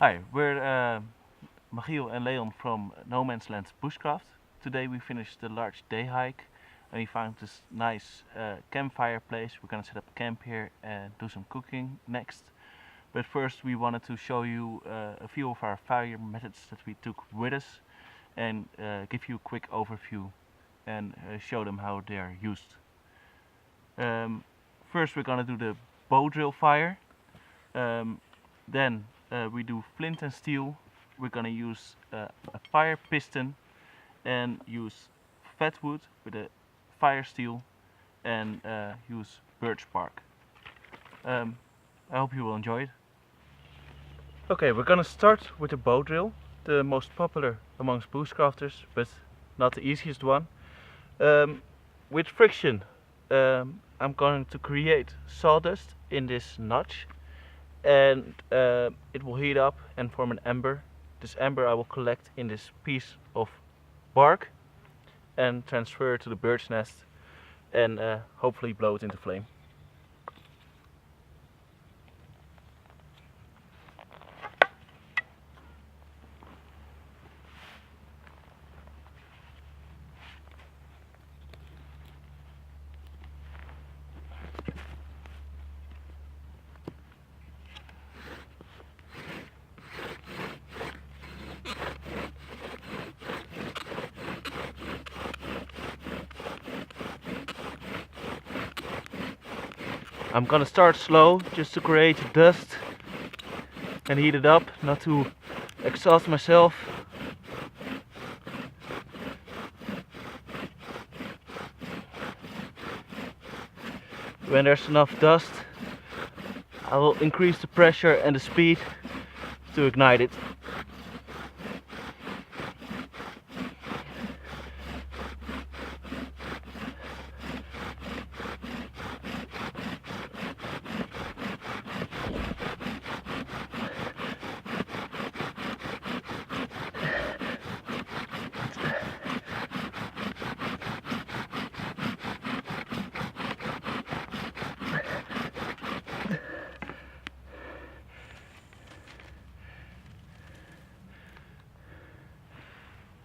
Hi, we're Michiel and Leon from No Man's Land Bushcraft. Today we finished the large day hike and we found this nice campfire place. We're gonna set up camp here and do some cooking next. But first we wanted to show you a few of our fire methods that we took with us and give you a quick overview and show them how they are used. First we're gonna do the Bowdrill fire. Then we do flint and steel. We're gonna use a fire piston and use fat wood with a firesteel and use birch bark. I hope you will enjoy it. Okay, we're gonna start with the Bowdrill, the most popular amongst bushcrafters, but not the easiest one. With friction, I'm going to create sawdust in this notch, and it will heat up and form an ember. This ember I will collect in this piece of bark and transfer it to the bird's nest and hopefully blow it into flame. I'm gonna start slow just to create dust and heat it up, not to exhaust myself. When there's enough dust, I will increase the pressure and the speed to ignite it.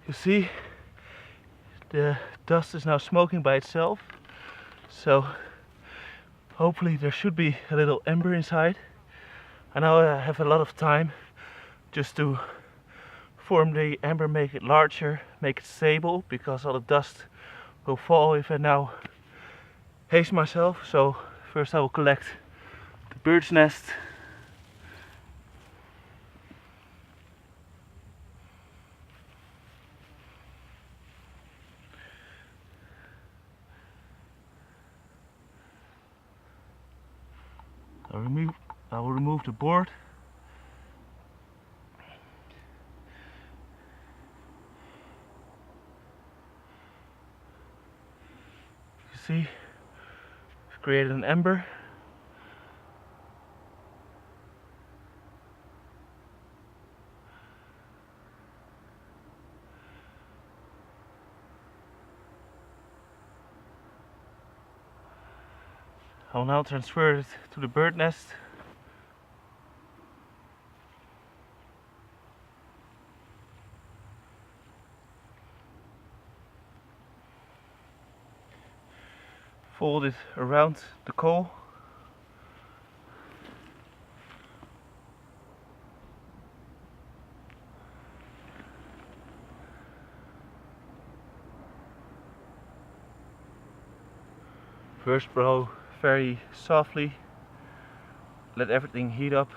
You see, the dust is now smoking by itself, so hopefully there should be a little ember inside. And now I have a lot of time just to form the ember, make it larger, make it stable, because all the dust will fall if I now haste myself. So first I will collect the bird's nest. I will remove the board. You see, I've created an ember. I will now transfer it to the bird nest. Fold it around the coal. First blow very softly, let everything heat up.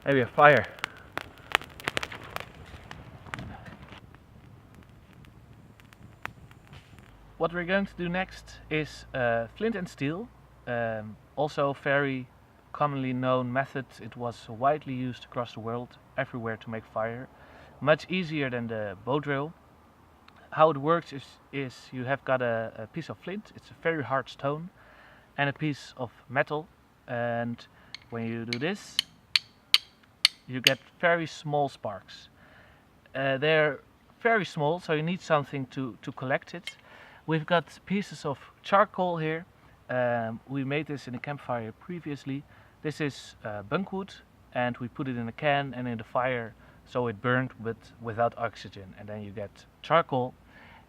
Maybe a fire. What we're going to do next is flint and steel, also very commonly known method. It was widely used across the world, everywhere, to make fire. Much easier than the bow drill. how it works is you have got a piece of flint, it's a very hard stone, and a piece of metal, and when you do this, you get very small sparks. They're very small, so you need something to collect it. We've got pieces of charcoal here. We made this in a campfire previously. This is bunkwood, and we put it in a can and in the fire, so it burned without oxygen, and then you get charcoal,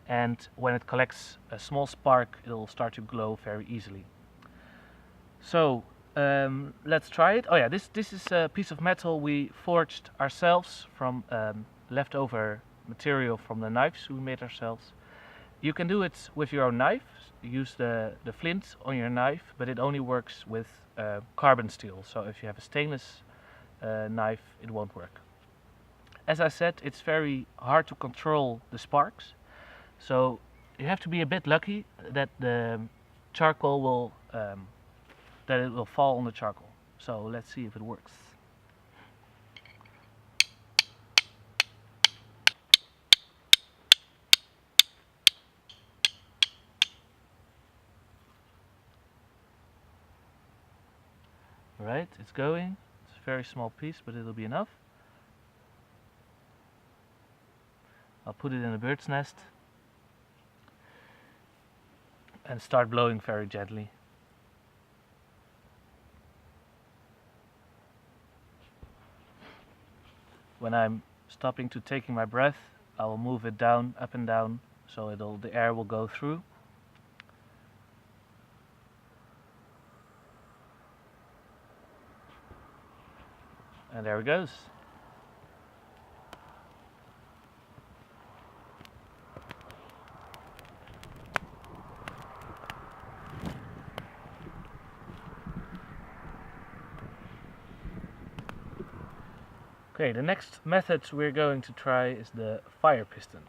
and when it collects a small spark, it'll start to glow very easily. So let's try it. Oh yeah, this is a piece of metal we forged ourselves from leftover material from the knives we made ourselves. You can do it with your own knife. Use the flint on your knife, but it only works with carbon steel. So if you have a stainless knife, it won't work. As I said, it's very hard to control the sparks. So you have to be a bit lucky that the charcoal will that it will fall on the charcoal. So let's see if it works. Right, it's going. It's a very small piece, but it'll be enough. I'll put it in a bird's nest and start blowing very gently. When I'm stopping to taking my breath, I will move it down, up and down, so the air will go through. And there it goes. Okay, the next method we're going to try is the fire piston.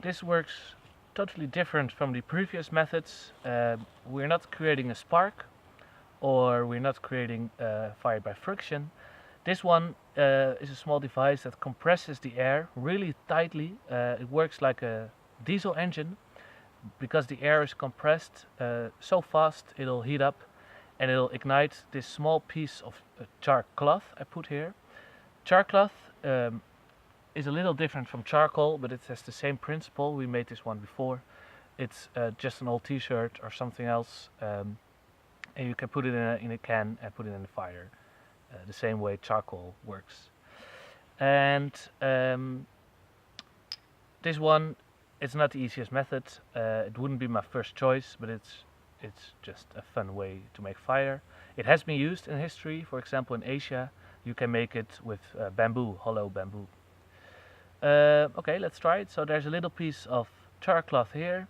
This works totally different from the previous methods. We're not creating a spark, or we're not creating fire by friction. This one is a small device that compresses the air really tightly. It works like a diesel engine. Because the air is compressed so fast, it'll heat up and it'll ignite this small piece of char cloth I put here. Char cloth is a little different from charcoal, but it has the same principle. We made this one before. It's just an old t-shirt or something else, and you can put it in a can and put it in the fire, the same way charcoal works. And this one, it's not the easiest method. It wouldn't be my first choice, but it's just a fun way to make fire. It has been used in history. For example, in Asia, you can make it with bamboo, hollow bamboo. Okay, let's try it. So there's a little piece of char cloth here,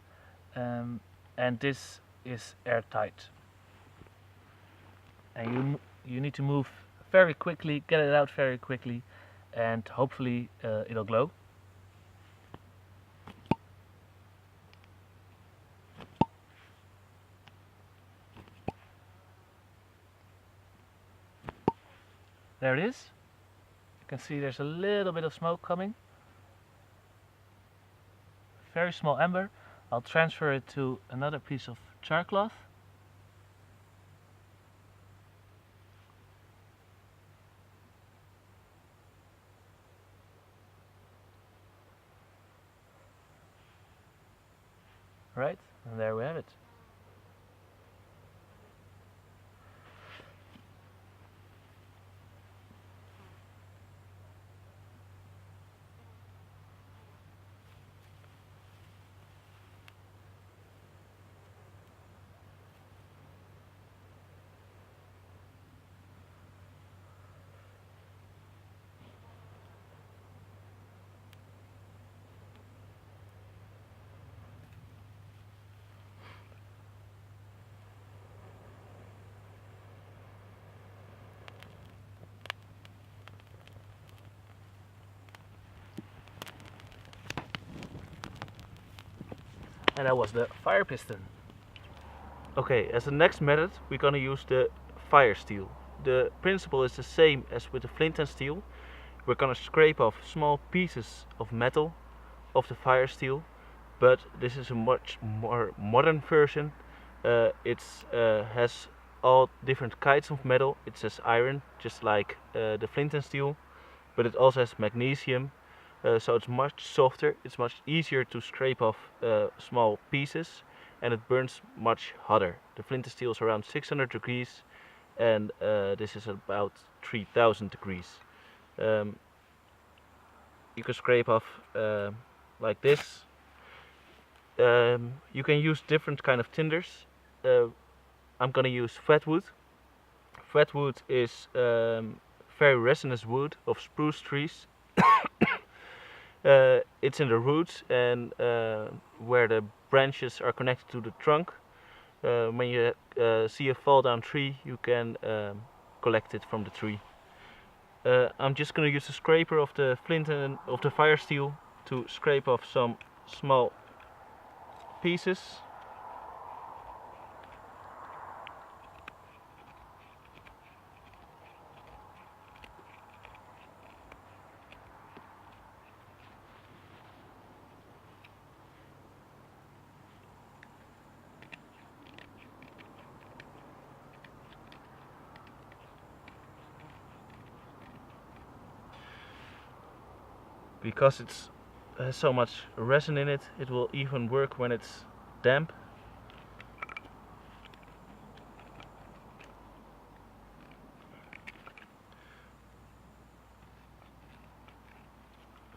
and this is airtight. And you need to move very quickly, get it out very quickly, and hopefully it'll glow. There it is. You can see there's a little bit of smoke coming. Very small ember. I'll transfer it to another piece of char cloth. Right, and there we have it. And that was the fire piston. Okay, as the next method we're gonna use the fire steel. The principle is the same as with the flint and steel. We're gonna scrape off small pieces of metal of the firesteel, but this is a much more modern version. It has all different kinds of metal. It says iron, just like the flint and steel, but it also has magnesium, so it's much softer. It's much easier to scrape off small pieces, and it burns much hotter. The flint and steel is around 600 degrees, and this is about 3000 degrees. You can scrape off like this. You can use different kind of tinders. I'm gonna use fat wood. Fat wood is very resinous wood of spruce trees. It's in the roots and where the branches are connected to the trunk. When you see a fall down tree, you can collect it from the tree. I'm just gonna use a scraper of the flint and of the firesteel to scrape off some small pieces. Because it has so much resin in it, it will even work when it's damp.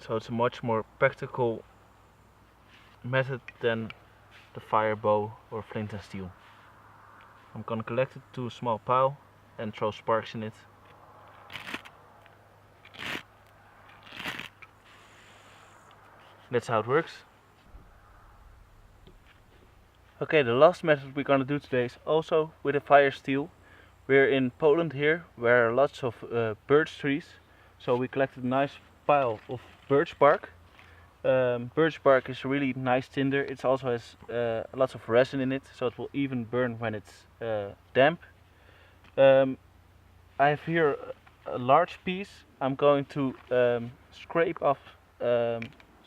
So it's a much more practical method than the fire bow or flint and steel. I'm gonna collect it to a small pile and throw sparks in it. That's how it works. Okay, the last method we're gonna do today is also with a firesteel. We're in Poland here, where there are lots of birch trees. So we collected a nice pile of birch bark. Birch bark is a really nice tinder. It also has lots of resin in it, so it will even burn when it's damp. I have here a large piece. I'm going to scrape off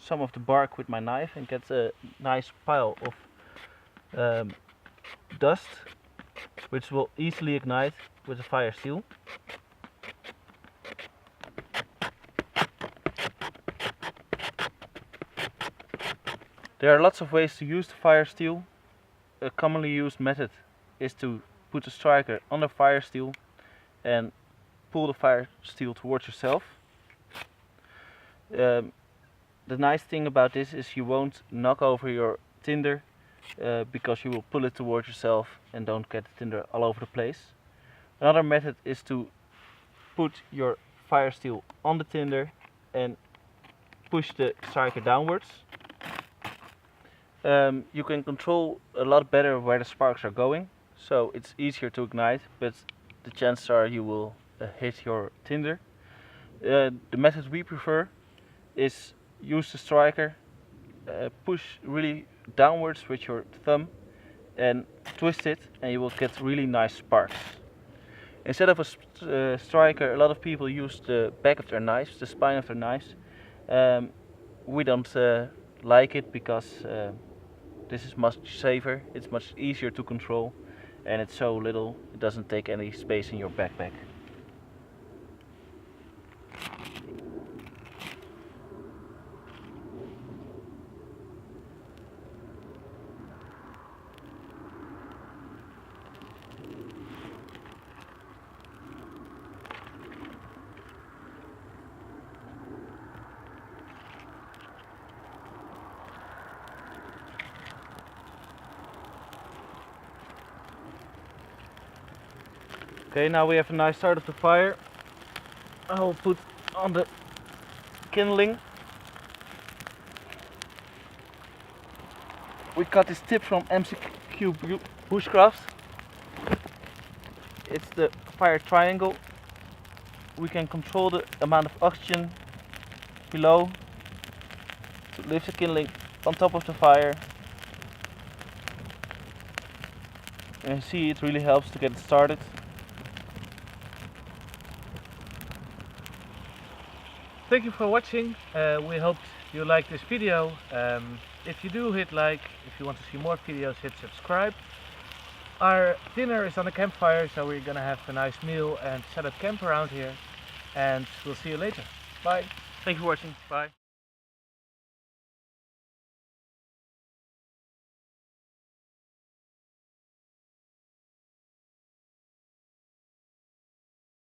some of the bark with my knife and get a nice pile of dust, which will easily ignite with a firesteel. There are lots of ways to use the firesteel. A commonly used method is to put the striker on the firesteel and pull the firesteel towards yourself. The nice thing about this is you won't knock over your tinder because you will pull it towards yourself and don't get the tinder all over the place. Another method is to put your firesteel on the tinder and push the striker downwards. You can control a lot better where the sparks are going, so it's easier to ignite, but the chances are you will hit your tinder. The method we prefer is use the striker, push really downwards with your thumb and twist it, and you will get really nice sparks. Instead of a striker, a lot of people use the back of their knives, the spine of their knives. We don't like it because this is much safer, it's much easier to control, and it's so little, it doesn't take any space in your backpack. Okay, now we have a nice start of the fire. I will put on the kindling. We got this tip from MCQ Bushcraft. It's the fire triangle. We can control the amount of oxygen below to lift the kindling on top of the fire. And you see, it really helps to get it started. thank you for watching. We hope you like this video. If you do, hit like. If you want to see more videos, hit subscribe. Our dinner is on the campfire, so we're gonna have a nice meal and set up camp around here. And we'll see you later. Bye. Thank you for watching. Bye.